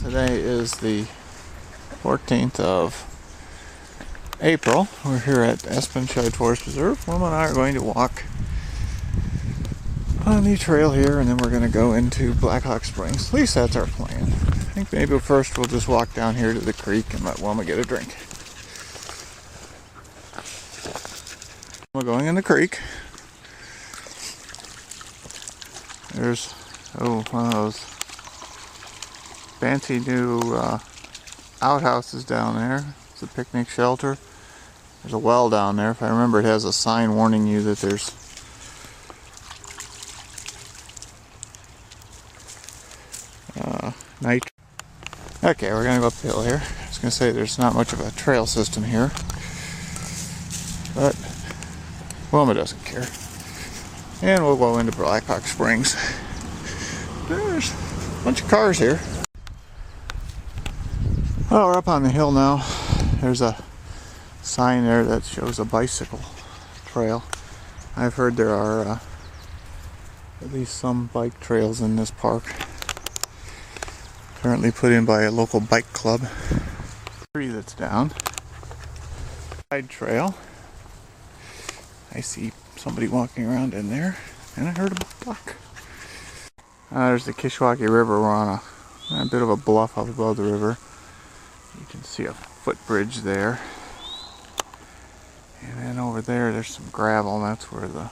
Today is the 14th of April. We're here at Espenscheid Forest Preserve. Wilma and I are going to walk on the trail here, and then we're going to go into Blackhawk Springs. At least that's our plan. I think maybe first we'll just walk down here to the creek and let Wilma get a drink. We're going in the creek. There's one of those fancy new outhouses down there. It's a picnic shelter. There's a well down there. If I remember, it has a sign warning you that there's night. Okay, we're gonna go uphill here. I was gonna say there's not much of a trail system here, but Wilma doesn't care. And we'll go into Blackhawk Springs. There's a bunch of cars here. Well, we're up on the hill now. There's a sign there that shows a bicycle trail. I've heard there are at least some bike trails in this park. Currently put in by a local bike club. Tree that's down. Side trail. I see somebody walking around in there, and I heard a buck. There's the Kishwaukee River. We're on a bit of a bluff up above the river. You can see a footbridge there. And then over there, there's some gravel, and that's where the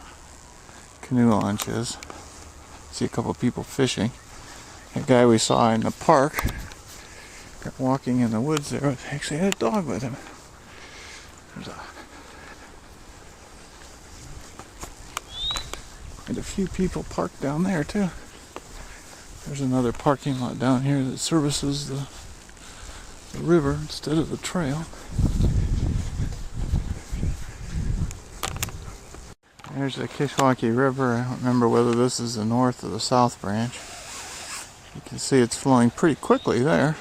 canoe launch is. See a couple of people fishing. That guy we saw in the park, walking in the woods there, actually had a dog with him. And a few people parked down there too. There's another parking lot down here that services the river instead of the trail. There's the Kishwaukee River. I don't remember whether this is the north or the south branch. You can see it's flowing pretty quickly there.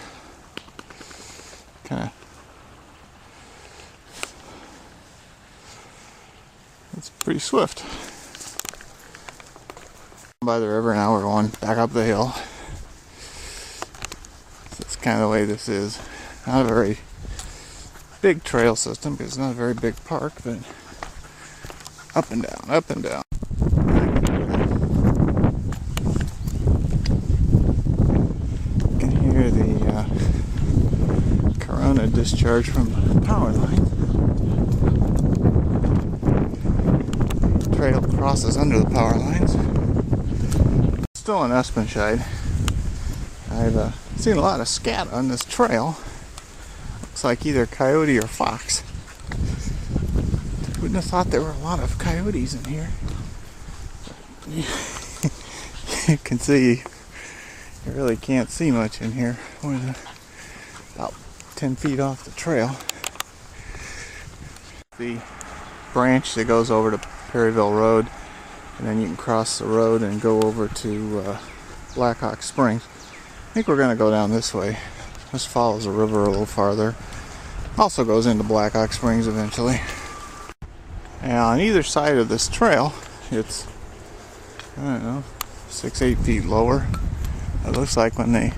It's pretty swift. By the river now, we're going back up the hill. That's kind of the way this is. Not a very big trail system because it's not a very big park, but up and down, up and down. You can hear the Corona discharge from the power line. The trail crosses under the power lines. Still in Espenscheid. I've seen a lot of scat on this trail. Looks like either coyote or fox. Wouldn't have thought there were a lot of coyotes in here. You can see you really can't see much in here. We're about 10 feet off the trail. The branch that goes over to Perryville Road, and then you can cross the road and go over to Blackhawk Springs. I think we're going to go down this way. This follows the river a little farther. Also goes into Blackhawk Springs eventually. And on either side of this trail, it's, I don't know, 6-8 feet lower. It looks like when they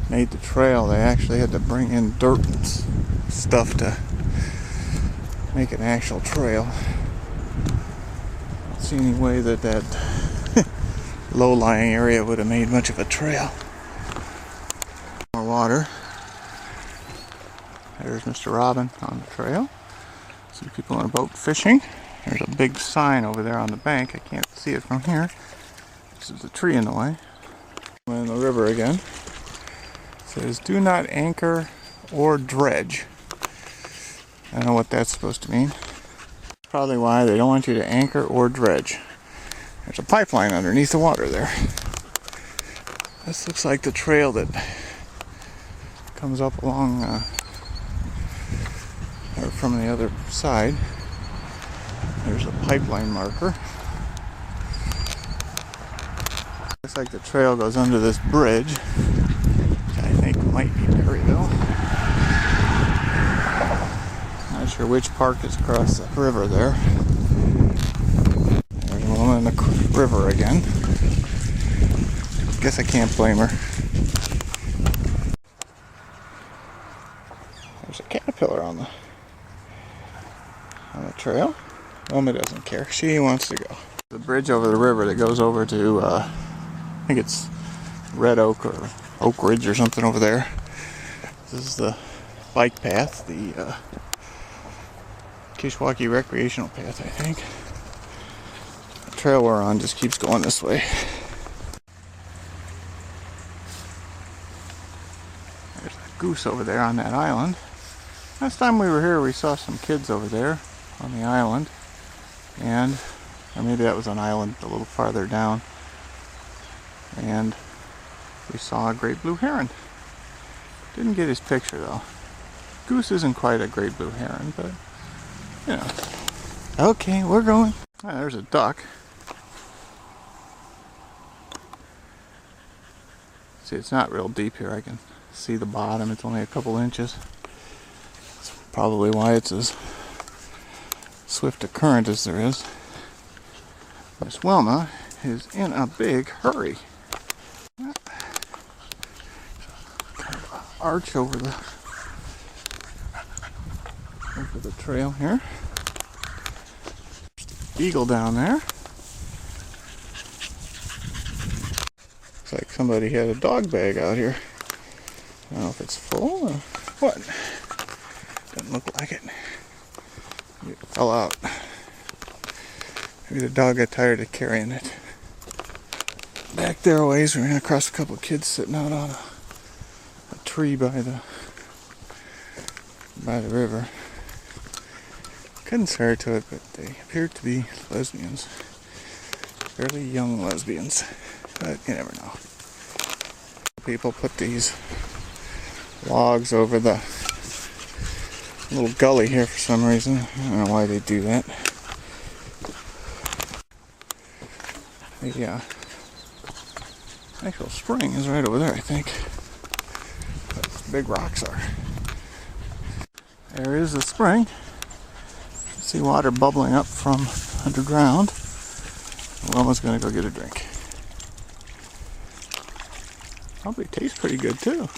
made the trail, they actually had to bring in dirt and stuff to make an actual trail. I don't see any way that low-lying area would have made much of a trail. More water. There's Mr. Robin on the trail. See people on a boat fishing. There's a big sign over there on the bank. I can't see it from here. There's a tree in the way. I'm in the river again. It says, "Do not anchor or dredge." I don't know what that's supposed to mean. Probably why they don't want you to anchor or dredge. There's a pipeline underneath the water there. This looks like the trail that comes up along or from the other side. There's a pipeline marker. Looks like the trail goes under this bridge, which I think might be Perryville. Not sure which park is across the river there. There's a woman in the river again. Guess I can't blame her. caterpillar on the trail. Wilma doesn't care. She wants to go. The bridge over the river that goes over to, I think it's Red Oak or Oak Ridge or something over there. This is the bike path, the Kishwaukee recreational path, I think. The trail we're on just keeps going this way. There's a goose over there on that island. Last time we were here, we saw some kids over there on the island, and or maybe that was an island a little farther down, and we saw a great blue heron. Didn't get his picture though. Goose isn't quite a great blue heron, but you know. Okay, we're going. Oh, there's a duck. See, it's not real deep here. I can see the bottom. It's only a couple inches. That's probably why it's as swift a current as there is. Miss Wilma is in a big hurry. Kind of arch over the trail here. Eagle down there. Looks like somebody had a dog bag out here. I don't know if it's full or what. Doesn't look like it. It fell out. Maybe the dog got tired of carrying it. Back there a ways, we ran across a couple of kids sitting out on a tree by the river. Couldn't swear to it, but they appeared to be lesbians. Fairly young lesbians, but you never know. People put these logs over the little gully here for some reason. I don't know why they do that. The actual spring is right over there, I think. But these big rocks are. There is the spring. See water bubbling up from underground. Wilma's gonna go get a drink. Probably tastes pretty good too.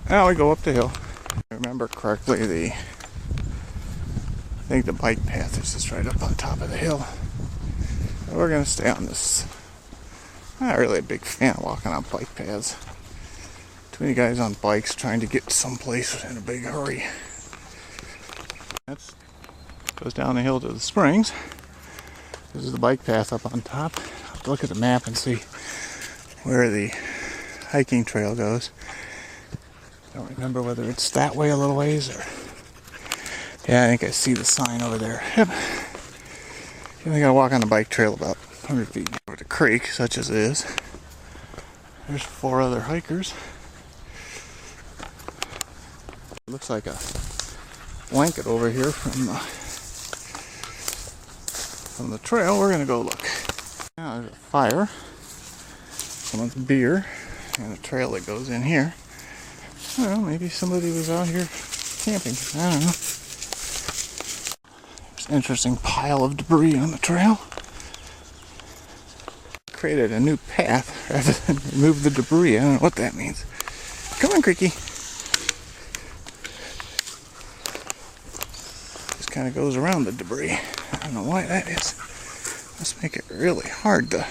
Now we go up the hill. If I remember correctly, I think the bike path is just right up on top of the hill. So we're gonna stay on this. I'm not really a big fan of walking on bike paths. Too many guys on bikes trying to get someplace in a big hurry. That goes down the hill to the springs. This is the bike path up on top. I'll have to look at the map and see where the hiking trail goes. I don't remember whether it's that way a little ways or... Yeah, I think I see the sign over there. Yep. You only gotta walk on the bike trail about 100 feet over the creek, such as it is. There's 4 other hikers. It looks like a blanket over here from the trail. We're gonna go look. Now there's a fire, someone's beer, and a trail that goes in here. I don't know, maybe somebody was out here camping. I don't know. There's an interesting pile of debris on the trail. Created a new path rather than remove the debris. I don't know what that means. Come on, Creaky. Just kind of goes around the debris. I don't know why that is. Must make it really hard to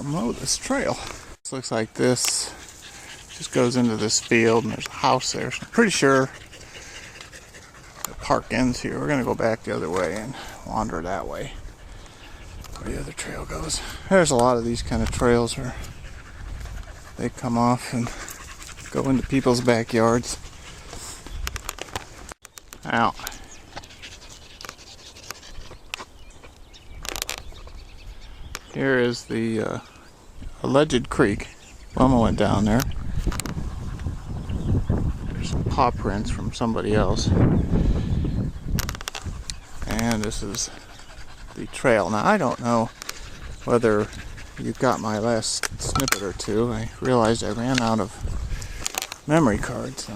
mow this trail. This looks like this just goes into this field and there's a house there. So I'm pretty sure the park ends here. We're going to go back the other way and wander that way where the other trail goes. There's a lot of these kind of trails where they come off and go into people's backyards. Now, here is the alleged creek. Wilma went down there. There's some paw prints from somebody else. And this is the trail. Now I don't know whether you got my last snippet or two, I realized I ran out of memory cards, so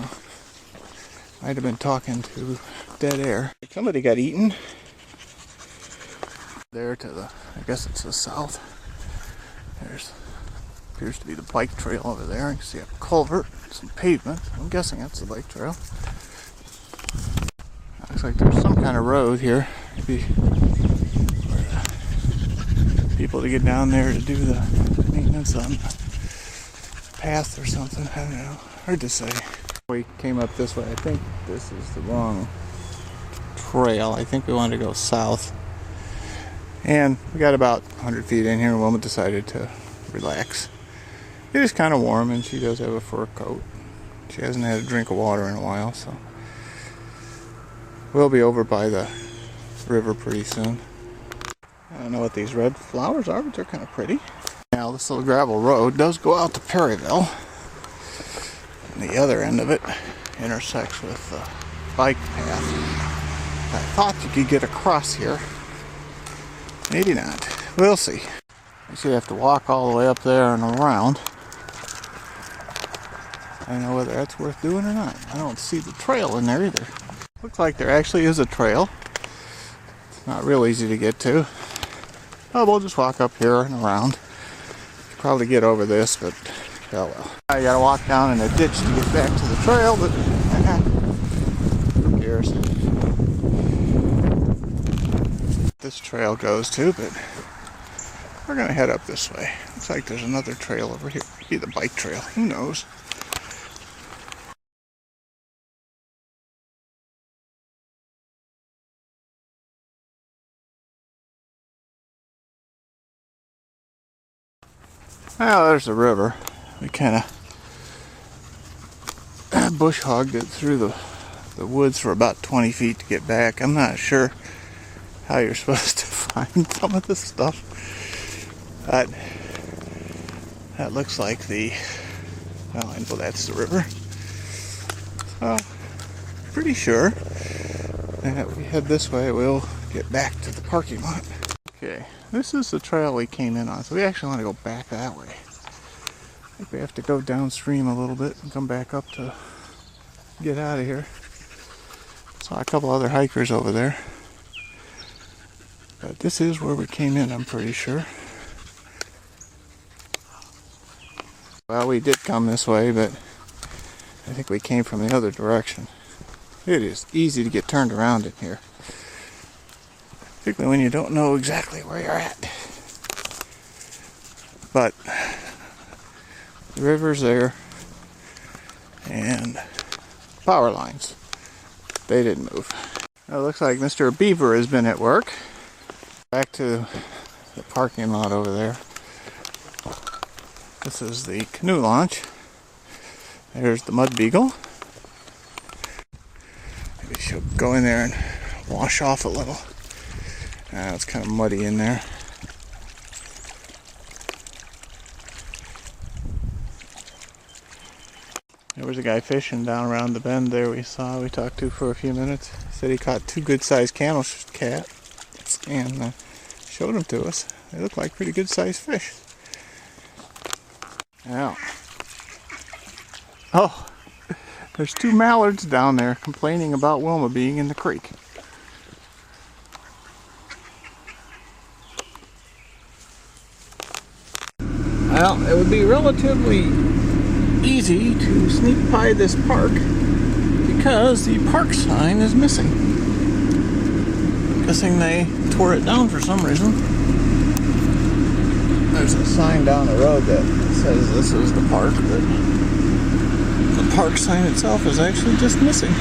I'd have been talking to dead air. Somebody got eaten there to the, I guess it's the south. There's appears to be the bike trail over there. You can see a culvert, some pavement. I'm guessing that's the bike trail. Looks like there's some kind of road here. Maybe for people to get down there to do the maintenance on the path or something. I don't know. Hard to say. We came up this way. I think this is the wrong trail. I think we wanted to go south. And we got about 100 feet in here and Wilma decided to relax. It is kind of warm and she does have a fur coat. She hasn't had a drink of water in a while, so we'll be over by the river pretty soon. I don't know what these red flowers are, but they're kind of pretty. Now this little gravel road does go out to Perryville. And the other end of it intersects with the bike path. I thought you could get across here. Maybe not. We'll see. I should have to walk all the way up there and around. I don't know whether that's worth doing or not. I don't see the trail in there either. Looks like there actually is a trail. It's not real easy to get to. Oh, we'll just walk up here and around. Probably get over this, but oh well. I gotta walk down in a ditch to get back to the trail, but who cares? This trail goes to, but we're gonna head up this way. Looks like there's another trail over here. Maybe the bike trail. Who knows? Well, there's the river. We kind of bush hogged it through the woods for about 20 feet to get back. I'm not sure how you're supposed to find some of this stuff. But that looks like the, well, I know that's the river. So, pretty sure that if we head this way, we'll get back to the parking lot. Okay, this is the trail we came in on, so we actually want to go back that way. I think we have to go downstream a little bit and come back up to get out of here. Saw a couple other hikers over there. But this is where we came in, I'm pretty sure. Well, we did come this way, but I think we came from the other direction. It is easy to get turned around in here. Particularly when you don't know exactly where you're at. But the river's there. And power lines. They didn't move. It looks like Mr. Beaver has been at work. Back to the parking lot over there. This is the canoe launch. There's the Mud Beagle. Maybe she'll go in there and wash off a little. It's kind of muddy in there. There was a guy fishing down around the bend there we talked to for a few minutes. He said he caught 2 good-sized cats and showed them to us. They look like pretty good-sized fish. Now, oh, there's 2 mallards down there complaining about Wilma being in the creek. Well, it would be relatively easy to sneak by this park because the park sign is missing. I'm guessing they tore it down for some reason. There's a sign down the road that says this is the park, but the park sign itself is actually just missing.